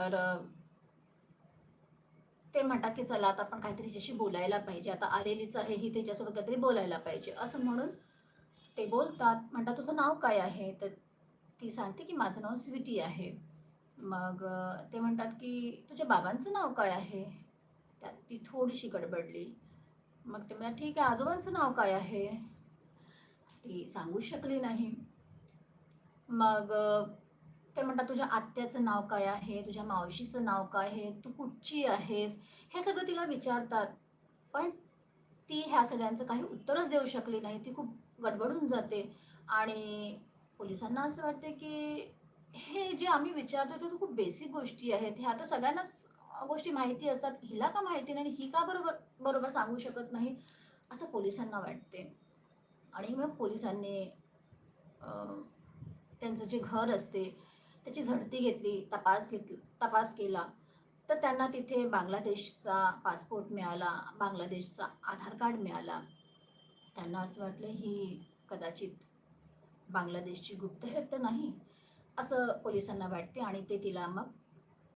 तर ते म्हणतात की चला आता आपण काहीतरी तिच्याशी बोलायला पाहिजे. आता आलेलीच आहे ही, तिच्यासोबत काहीतरी बोलायला पाहिजे. असं म्हणून ते बोलतात. म्हणतात, "तुझं नाव काय आहे?" तर ती सांगते की माझं नाव स्वीटी आहे. मग ते म्हणतात की "तुझ्या बाबांचं नाव काय आहे?" त्यात ती थोडीशी गडबडली. मग ते म्हणाले, "ठीक आहे, आजोबांचं नाव काय आहे?" ती सांगूच शकली नाही. मग ते म्हणतात, "तुझ्या आत्याचं नाव काय आहे? तुझ्या मावशीचं नाव काय आहे? तू कुठची आहेस?" हे सगळं तिला विचारतात. पण ती ह्या सगळ्यांचं काही उत्तरच देऊ शकली नाही. ती खूप गडबडून जाते आणि पोलिसांना असं वाटते, की हे जे आम्ही विचारतोय ते तर खूप बेसिक गोष्टी आहेत. ह्या तर सगळ्यांनाच गोष्टी माहिती असतात. हिला का माहिती नाही? ही का बरोबर बरोबर सांगू शकत नाही? असं पोलिसांना वाटते. आणि मग पोलिसांनी अ, त्यांचं जे घर असते त्याची झडती घेतली, तपास केला. तर त्यांना तिथे बांगलादेशचा पासपोर्ट मिळाला, बांगलादेशचा आधार कार्ड मिळाला. त्यांना असं वाटलं ही कदाचित बांगलादेशची गुप्तहेर तर नाही, असं पोलिसांना वाटते आणि ते तिला मग